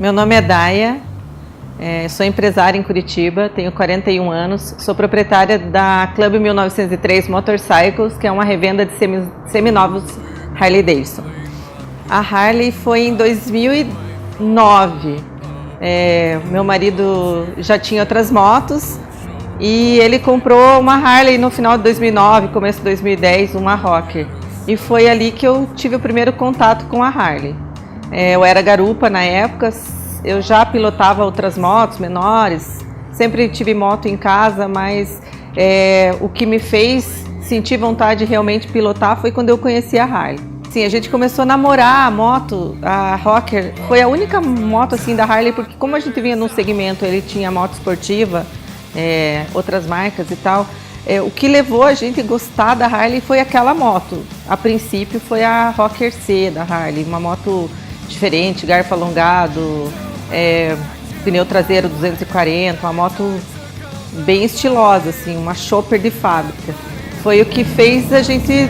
Meu nome é Daia, sou empresária em Curitiba, tenho 41 anos, sou proprietária da Club 1903 Motorcycles, que é uma revenda de seminovos Harley Davidson. A Harley foi em 2009, meu marido já tinha outras motos e ele comprou uma Harley no final de 2009, começo de 2010, uma Rocker. E foi ali que eu tive o primeiro contato com a Harley. Eu era garupa na época, eu já pilotava outras motos menores, sempre tive moto em casa, mas o que me fez sentir vontade de realmente pilotar foi quando eu conheci a Harley. Sim, a gente começou a namorar a moto, a Rocker, foi a única moto assim da Harley, porque como a gente vinha num segmento, ele tinha moto esportiva, outras marcas e tal, o que levou a gente a gostar da Harley foi aquela moto. A princípio foi a Rocker C da Harley, uma moto diferente, garfo alongado, pneu traseiro 240, uma moto bem estilosa, assim, uma chopper de fábrica. Foi o que fez a gente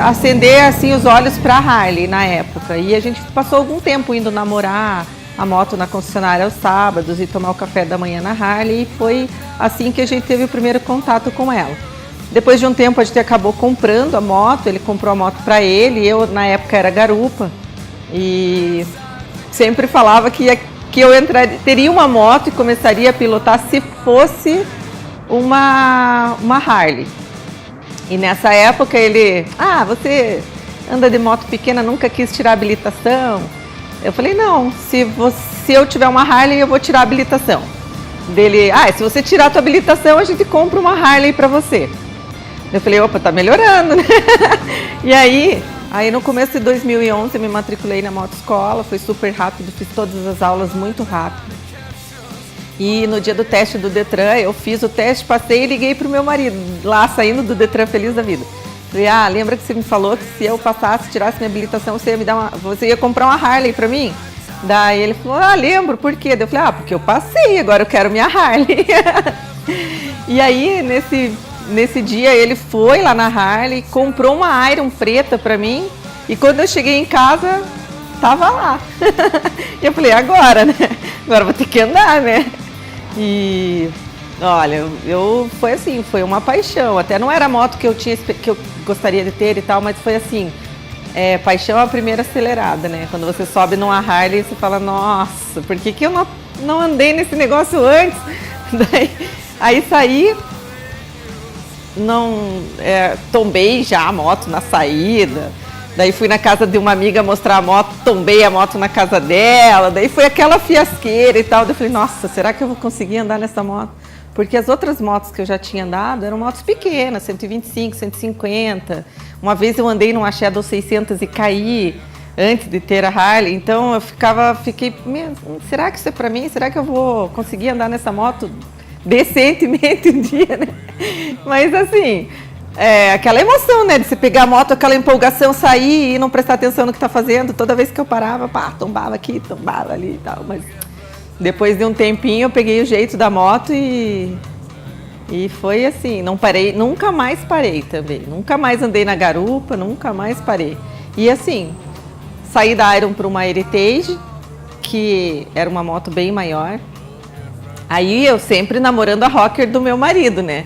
acender assim, os olhos para a Harley na época. E a gente passou algum tempo indo namorar a moto na concessionária aos sábados e tomar o café da manhã na Harley, e foi assim que a gente teve o primeiro contato com ela. Depois de um tempo a gente acabou comprando a moto, ele comprou a moto para ele, eu na época era garupa e sempre falava que eu teria uma moto e começaria a pilotar se fosse uma Harley. E nessa época ele, você anda de moto pequena, nunca quis tirar a habilitação? Eu falei, não, se eu tiver uma Harley, eu vou tirar a habilitação. Dele, se você tirar a tua habilitação, a gente compra uma Harley para você. Eu falei, opa, tá melhorando, né? E aí no começo de 2011 eu me matriculei na motoescola, foi super rápido, fiz todas as aulas muito rápido. E no dia do teste do Detran, eu fiz o teste, passei e liguei pro meu marido, lá saindo do Detran feliz da vida. Falei, lembra que você me falou que se eu passasse, tirasse minha habilitação, você ia comprar uma Harley pra mim? Daí ele falou, lembro, por quê? Daí eu falei, porque eu passei, agora eu quero minha Harley. E aí, nesse dia, ele foi lá na Harley, comprou uma Iron preta pra mim, e quando eu cheguei em casa, tava lá. E eu falei, agora, né? Agora eu vou ter que andar, né? E olha, foi assim, foi uma paixão. Até não era a moto que eu gostaria de ter e tal, mas foi assim, paixão à primeira acelerada, né? Quando você sobe numa Harley, você fala, nossa, por que eu não andei nesse negócio antes? Aí saí, tombei já a moto na saída. Daí fui na casa de uma amiga mostrar a moto, tombei a moto na casa dela, daí foi aquela fiasqueira e tal. Daí eu falei, nossa, será que eu vou conseguir andar nessa moto? Porque as outras motos que eu já tinha andado eram motos pequenas, 125, 150. Uma vez eu andei numa Shadow 600 e caí antes de ter a Harley, então eu fiquei, será que isso é pra mim? Será que eu vou conseguir andar nessa moto decentemente um dia, né? Mas assim, aquela emoção, né, de você pegar a moto, aquela empolgação, sair e não prestar atenção no que tá fazendo. Toda vez que eu parava, tombava aqui, tombava ali e tal. Mas depois de um tempinho eu peguei o jeito da moto e foi assim, não parei, nunca mais parei também. Nunca mais andei na garupa, nunca mais parei. E assim, saí da Iron para uma Heritage, que era uma moto bem maior. Aí eu sempre namorando a Rocker do meu marido, né?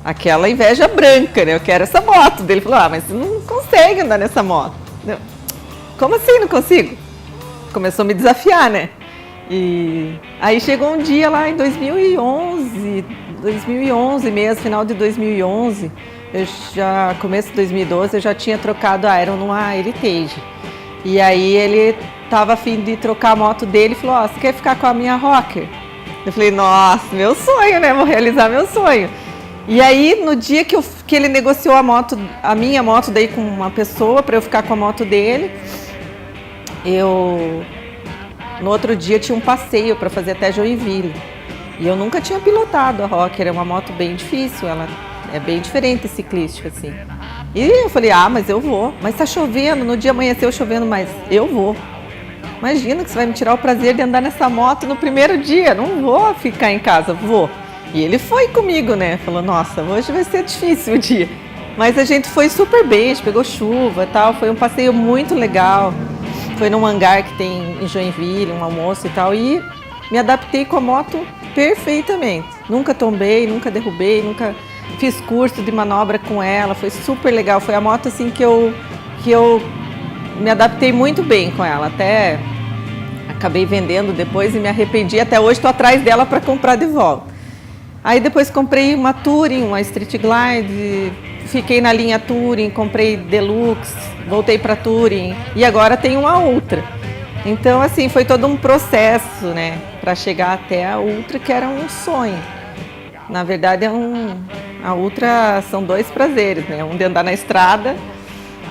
Aquela inveja branca, né? Eu quero essa moto. Ele falou, mas você não consegue andar nessa moto. Como assim não consigo? Começou a me desafiar, né? E aí chegou um dia lá em 2011 mesmo, final de 2011, começo de 2012, eu já tinha trocado a Iron numa Heritage. E aí ele tava a fim de trocar a moto dele e falou, você quer ficar com a minha Rocker? Eu falei, nossa, meu sonho, né? Vou realizar meu sonho. E aí, no dia que ele negociou a minha moto daí com uma pessoa para eu ficar com a moto dele, no outro dia tinha um passeio para fazer até Joinville. E eu nunca tinha pilotado a Rocker, é uma moto bem difícil, ela é bem diferente ciclística, assim. E eu falei, mas eu vou. Mas tá chovendo, no dia amanheceu chovendo, mas eu vou. Imagina que você vai me tirar o prazer de andar nessa moto no primeiro dia, não vou ficar em casa, vou. E ele foi comigo, né? Falou, nossa, hoje vai ser difícil o dia. Mas a gente foi super bem, a gente pegou chuva e tal, foi um passeio muito legal. Foi num hangar que tem em Joinville, um almoço e tal, e me adaptei com a moto perfeitamente. Nunca tombei, nunca derrubei, nunca fiz curso de manobra com ela, foi super legal. Foi a moto assim que eu me adaptei muito bem com ela, até acabei vendendo depois e me arrependi. Até hoje estou atrás dela para comprar de volta. Aí depois comprei uma Touring, uma Street Glide, fiquei na linha Touring, comprei Deluxe, voltei para Touring e agora tenho uma Ultra. Então assim, foi todo um processo, né, para chegar até a Ultra, que era um sonho. Na verdade a Ultra são dois prazeres, né, um de andar na estrada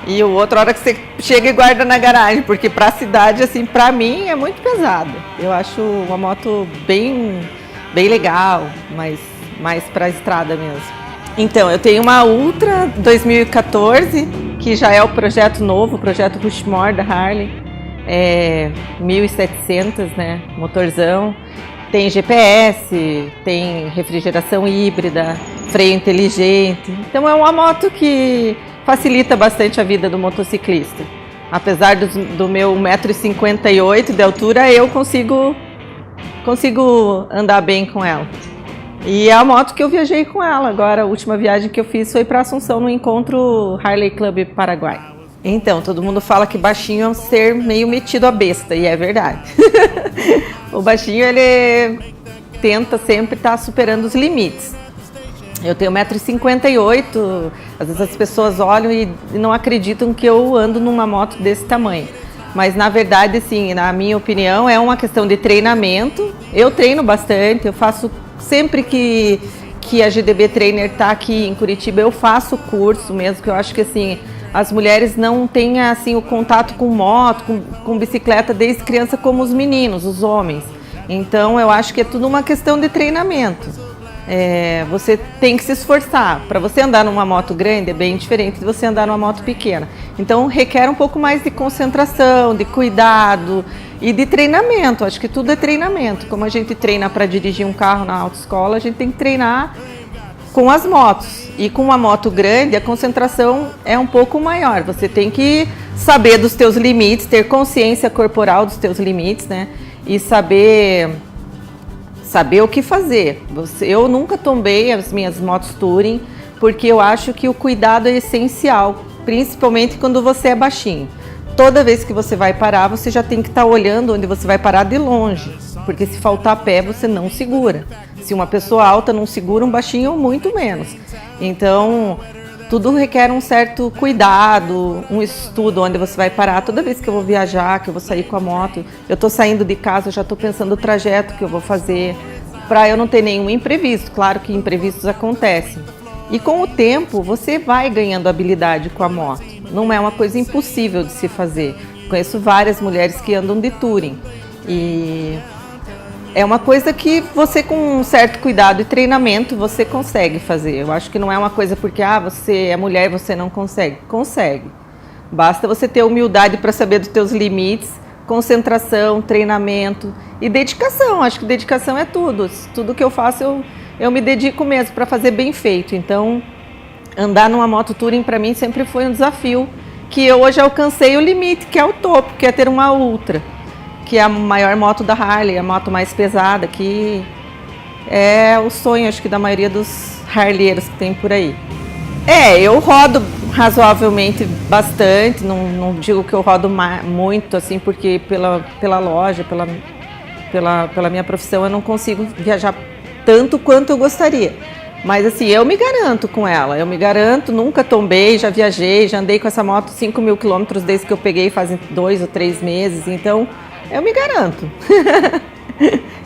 e o outro a hora que você chega e guarda na garagem, porque para a cidade, assim, para mim é muito pesado. Eu acho uma moto bem legal, mas mais para a estrada mesmo. Então, eu tenho uma Ultra 2014, que já é o projeto novo, o projeto Rushmore da Harley, 1700, né, motorzão. Tem GPS, tem refrigeração híbrida, freio inteligente. Então é uma moto que facilita bastante a vida do motociclista. Apesar do meu 1,58 m de altura, eu consigo andar bem com ela. E é a moto que eu viajei com ela. Agora, a última viagem que eu fiz foi para Assunção, no encontro Harley Club Paraguai. Então, todo mundo fala que baixinho é um ser meio metido a besta, e é verdade. O baixinho, ele tenta sempre estar superando os limites. Eu tenho 1,58 m, às vezes as pessoas olham e não acreditam que eu ando numa moto desse tamanho. Mas na verdade, sim, na minha opinião, é uma questão de treinamento. Eu treino bastante, eu faço sempre que a GDB Trainer está aqui em Curitiba, eu faço curso mesmo, que eu acho que assim, as mulheres não têm assim, o contato com moto, com bicicleta desde criança como os meninos, os homens. Então eu acho que é tudo uma questão de treinamento. Você tem que se esforçar. Para você andar numa moto grande é bem diferente de você andar numa moto pequena. Então requer um pouco mais de concentração, de cuidado e de treinamento. Acho que tudo é treinamento. Como a gente treina para dirigir um carro na autoescola, a gente tem que treinar com as motos. E com uma moto grande, a concentração é um pouco maior. Você tem que saber dos teus limites, ter consciência corporal dos teus limites, né? E saber o que fazer. Eu nunca tombei as minhas motos Touring, porque eu acho que o cuidado é essencial, principalmente quando você é baixinho. Toda vez que você vai parar, você já tem que estar olhando onde você vai parar de longe, porque se faltar pé, você não segura. Se uma pessoa alta não segura, um baixinho, muito menos. Então, tudo requer um certo cuidado, um estudo onde você vai parar. Toda vez que eu vou viajar, que eu vou sair com a moto, eu estou saindo de casa, eu já estou pensando o trajeto que eu vou fazer, para eu não ter nenhum imprevisto. Claro que imprevistos acontecem. E com o tempo, você vai ganhando habilidade com a moto. Não é uma coisa impossível de se fazer. Conheço várias mulheres que andam de Touring. E é uma coisa que você, com um certo cuidado e treinamento, você consegue fazer. Eu acho que não é uma coisa porque você é mulher e você não consegue. Consegue. Basta você ter humildade para saber dos teus limites, concentração, treinamento e dedicação. Acho que dedicação é tudo. Tudo que eu faço, eu me dedico mesmo para fazer bem feito. Então, andar numa moto Touring para mim sempre foi um desafio, que eu hoje alcancei o limite, que é o topo, que é ter uma Ultra, que é a maior moto da Harley, a moto mais pesada, que é o sonho, acho que, da maioria dos harleiros que tem por aí. Eu rodo razoavelmente bastante, não digo que eu rodo muito, assim, porque pela loja, pela minha profissão, eu não consigo viajar tanto quanto eu gostaria. Mas assim, eu me garanto com ela, nunca tombei, já viajei, já andei com essa moto 5.000 quilômetros desde que eu peguei, fazem 2 ou 3 meses, então eu me garanto.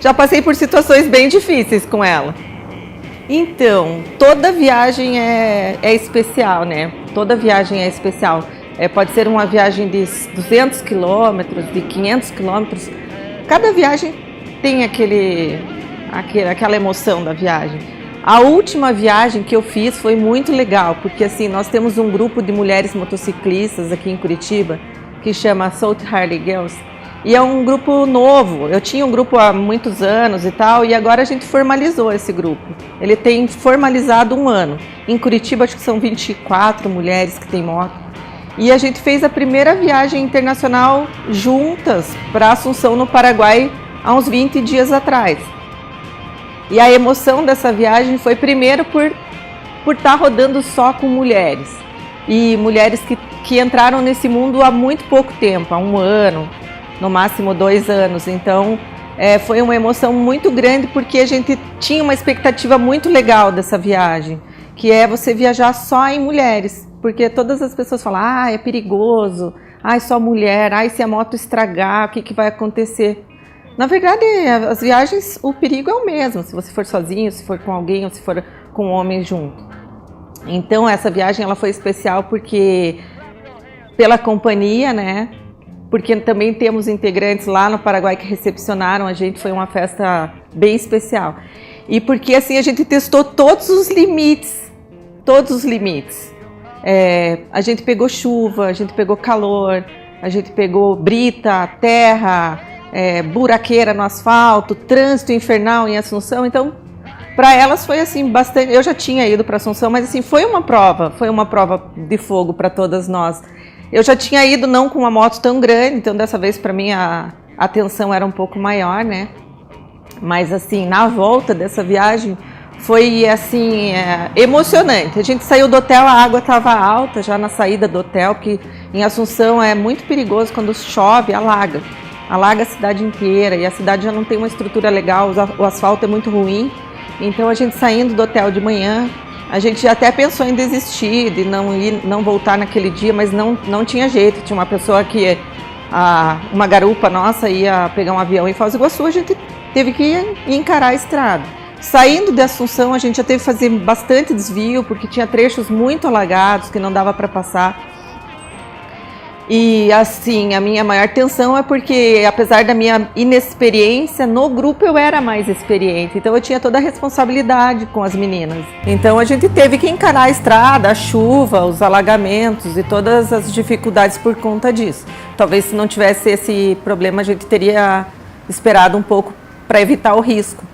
Já passei por situações bem difíceis com ela. Então, toda viagem é especial, né? Toda viagem é especial. Pode ser uma viagem de 200 quilômetros, de 500 quilômetros. Cada viagem tem aquela emoção da viagem. A última viagem que eu fiz foi muito legal, porque assim, nós temos um grupo de mulheres motociclistas aqui em Curitiba, que chama South Harley Girls, e é um grupo novo. Eu tinha um grupo há muitos anos e tal, e agora a gente formalizou esse grupo. Ele tem formalizado 1 ano. Em Curitiba acho que são 24 mulheres que têm moto. E a gente fez a primeira viagem internacional juntas para Assunção, no Paraguai, há uns 20 dias atrás. E a emoção dessa viagem foi primeiro por estar rodando só com mulheres. E mulheres que entraram nesse mundo há muito pouco tempo, há 1 ano, no máximo 2 anos. Então foi uma emoção muito grande, porque a gente tinha uma expectativa muito legal dessa viagem, que é você viajar só em mulheres. Porque todas as pessoas falam, é perigoso, só mulher, se a moto estragar, o que vai acontecer? Na verdade, as viagens, o perigo é o mesmo, se você for sozinho, se for com alguém ou se for com um homem junto. Então essa viagem ela foi especial porque pela companhia, né? Porque também temos integrantes lá no Paraguai que recepcionaram a gente, foi uma festa bem especial. E porque assim a gente testou todos os limites, a gente pegou chuva, a gente pegou calor, a gente pegou brita, terra, buraqueira no asfalto, trânsito infernal em Assunção. Então, para elas foi assim bastante. Eu já tinha ido para Assunção, mas assim foi uma prova de fogo para todas nós. Eu já tinha ido não com uma moto tão grande, então dessa vez para mim a tensão era um pouco maior, né? Mas assim, na volta dessa viagem foi assim emocionante. A gente saiu do hotel, a água estava alta já na saída do hotel, porque em Assunção é muito perigoso quando chove, alaga a cidade inteira e a cidade já não tem uma estrutura legal, o asfalto é muito ruim. Então a gente saindo do hotel de manhã, a gente até pensou em desistir, de não voltar naquele dia, mas não tinha jeito. Tinha uma pessoa que, uma garupa nossa, ia pegar um avião em Foz do Iguaçu, a gente teve que encarar a estrada. Saindo de Assunção, a gente já teve que fazer bastante desvio, porque tinha trechos muito alagados que não dava para passar. E assim, a minha maior tensão é porque, apesar da minha inexperiência, no grupo eu era mais experiente. Então eu tinha toda a responsabilidade com as meninas. Então a gente teve que encarar a estrada, a chuva, os alagamentos e todas as dificuldades por conta disso. Talvez se não tivesse esse problema, a gente teria esperado um pouco para evitar o risco.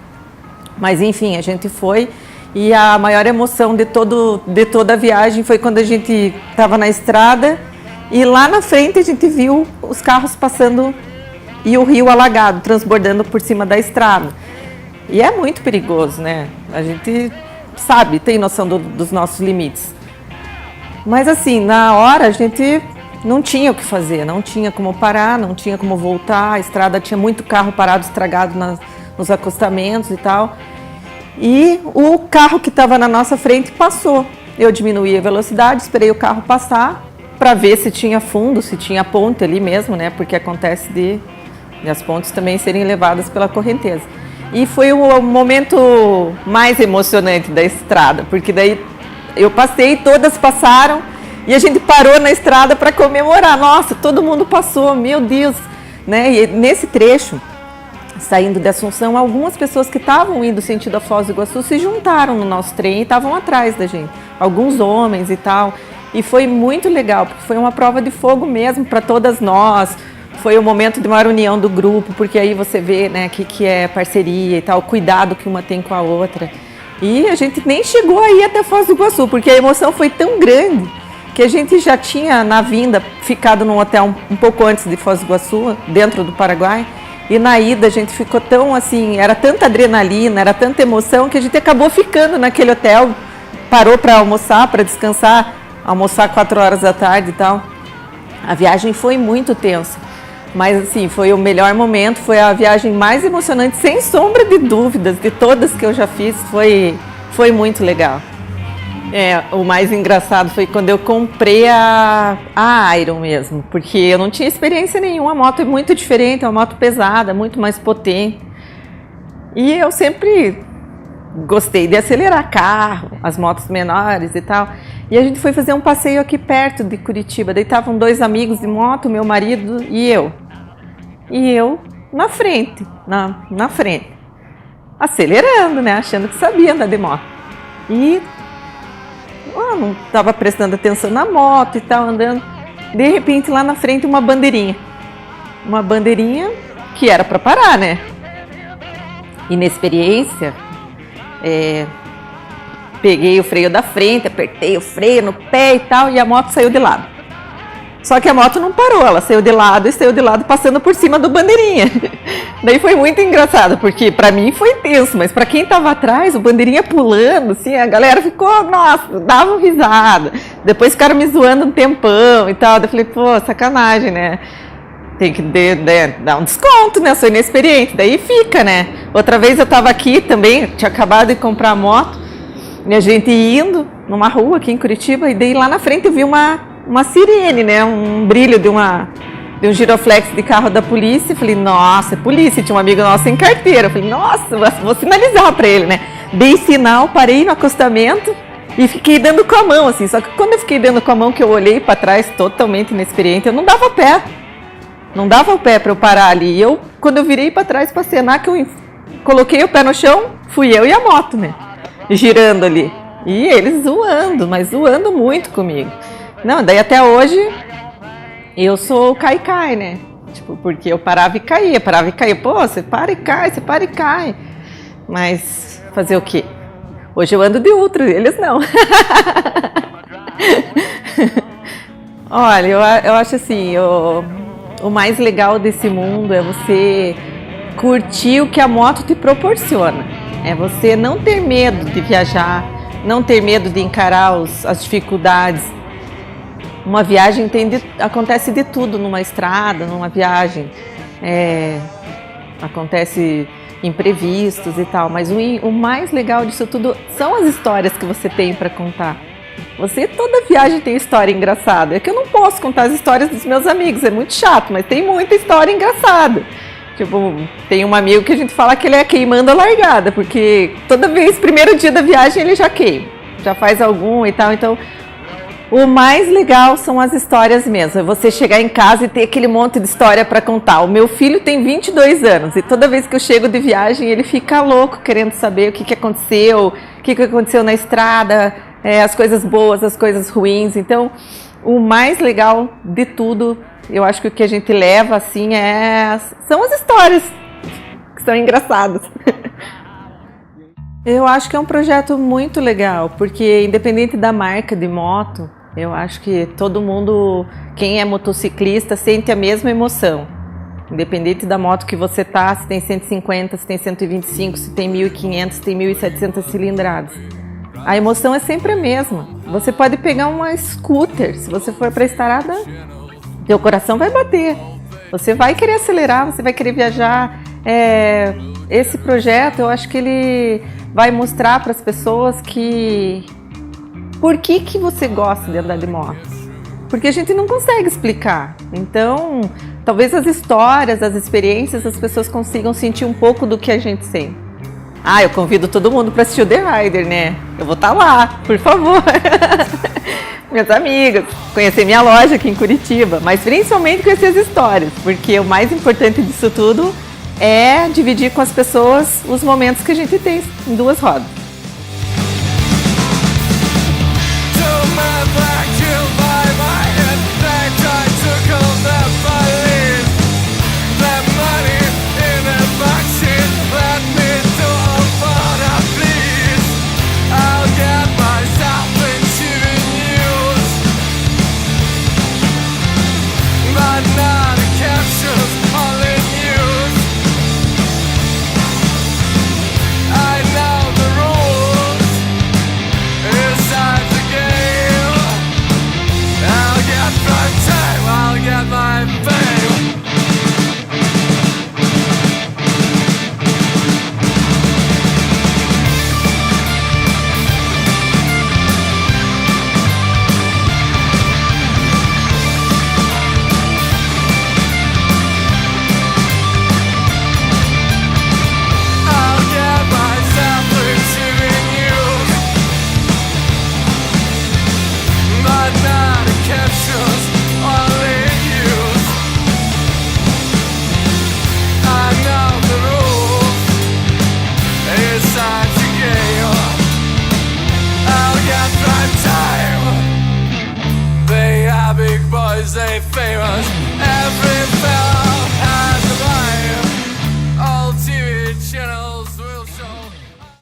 Mas enfim, a gente foi. E a maior emoção de toda a viagem foi quando a gente estava na estrada. E lá na frente a gente viu os carros passando e o rio alagado, transbordando por cima da estrada. E é muito perigoso, né? A gente sabe, tem noção dos nossos limites. Mas assim, na hora a gente não tinha o que fazer, não tinha como parar, não tinha como voltar. A estrada tinha muito carro parado, estragado nos acostamentos e tal. E o carro que estava na nossa frente passou. Eu diminuí a velocidade, esperei o carro passar, para ver se tinha fundo, se tinha ponte ali mesmo, né? Porque acontece de as pontes também serem levadas pela correnteza. E foi o momento mais emocionante da estrada, porque daí eu passei, todas passaram e a gente parou na estrada para comemorar. Nossa, todo mundo passou, meu Deus, né? E nesse trecho, saindo de Assunção, algumas pessoas que estavam indo sentido a Foz do Iguaçu se juntaram no nosso trem e estavam atrás da gente, alguns homens e tal. E foi muito legal, porque foi uma prova de fogo mesmo para todas nós. Foi um momento de maior união do grupo, porque aí você vê, né, que é parceria e tal, o cuidado que uma tem com a outra. E a gente nem chegou aí até Foz do Iguaçu, porque a emoção foi tão grande que a gente já tinha, na vinda, ficado num hotel um pouco antes de Foz do Iguaçu, dentro do Paraguai. E na ida a gente ficou tão assim, era tanta adrenalina, era tanta emoção, que a gente acabou ficando naquele hotel, parou para almoçar, para descansar, almoçar 4 horas da tarde e tal. A viagem foi muito tensa, mas assim, foi o melhor momento, foi a viagem mais emocionante, sem sombra de dúvidas, de todas que eu já fiz, foi muito legal. O mais engraçado foi quando eu comprei a Iron mesmo, porque eu não tinha experiência nenhuma, a moto é muito diferente, é uma moto pesada, muito mais potente. E eu sempre gostei de acelerar carro, as motos menores e tal. E a gente foi fazer um passeio aqui perto de Curitiba. Daí estavam 2 amigos de moto, meu marido e eu. E eu na frente, na frente. Acelerando, né? Achando que sabia andar de moto. E não estava prestando atenção na moto e tal, andando. De repente, lá na frente, uma bandeirinha. Uma bandeirinha que era para parar, né? Inexperiência. Peguei o freio da frente, apertei o freio no pé e tal, e a moto saiu de lado. Só que a moto não parou, ela saiu de lado e saiu de lado passando por cima do bandeirinha. Daí foi muito engraçado, porque pra mim foi tenso, mas pra quem tava atrás, o bandeirinha pulando, assim, a galera ficou, nossa, dava uma risada. Depois ficaram me zoando um tempão e tal. Daí eu falei, pô, sacanagem, né? Tem que dar um desconto, né? Sou inexperiente. Daí fica, né? Outra vez eu tava aqui também, tinha acabado de comprar a moto, e a gente indo numa rua aqui em Curitiba, e daí lá na frente eu vi uma sirene, né? Um brilho de um giroflex de carro da polícia. Falei, nossa, é polícia. Tinha um amigo nosso sem carteira. Falei, nossa, vou sinalizar pra ele, né? Dei sinal, parei no acostamento e fiquei dando com a mão, assim. Só que quando eu fiquei dando com a mão, que eu olhei pra trás, totalmente inexperiente, eu não dava pé. Não dava o pé pra eu parar ali. E quando eu virei pra trás pra acenar, que eu coloquei o pé no chão, fui eu e a moto, né? Girando ali. E eles zoando, mas zoando muito comigo. Não, daí até hoje eu sou o cai-cai, né? Tipo, porque eu parava e caía. Pô, você para e cai, você para e cai. Mas fazer o quê? Hoje eu ando de ultra, eles não. Olha, eu acho assim, o mais legal desse mundo é você curtir o que a moto te proporciona. É você não ter medo de viajar, não ter medo de encarar as dificuldades. Uma viagem acontece de tudo numa estrada, numa viagem. Acontece imprevistos e tal, mas o mais legal disso tudo são as histórias que você tem para contar. Toda viagem tem história engraçada. É que eu não posso contar as histórias dos meus amigos, é muito chato, mas tem muita história engraçada. Tipo, tem um amigo que a gente fala que ele é queimando a largada, porque toda vez, primeiro dia da viagem, ele já queima, já faz algum e tal. Então, o mais legal são as histórias mesmo. É você chegar em casa e ter aquele monte de história para contar. O meu filho tem 22 anos e toda vez que eu chego de viagem, ele fica louco querendo saber o que aconteceu, o que aconteceu na estrada, as coisas boas, as coisas ruins. Então, o mais legal de tudo, eu acho que o que a gente leva assim são as histórias que são engraçadas. Eu acho que é um projeto muito legal, porque independente da marca de moto, eu acho que todo mundo, quem é motociclista, sente a mesma emoção. Independente da moto que você tá, se tem 150, se tem 125, se tem 1.500, se tem 1.700 cilindradas. A emoção é sempre a mesma. Você pode pegar uma scooter, se você for para a estrada, teu coração vai bater. Você vai querer acelerar, você vai querer viajar. Esse projeto, eu acho que ele vai mostrar para as pessoas por que você gosta de andar de moto. Porque a gente não consegue explicar. Então, talvez as histórias, as experiências, as pessoas consigam sentir um pouco do que a gente sente. Eu convido todo mundo para assistir o The Rider, né? Eu vou estar lá, por favor. Meus amigos, conhecer minha loja aqui em Curitiba, mas principalmente conhecer as histórias, porque o mais importante disso tudo é dividir com as pessoas os momentos que a gente tem em duas rodas.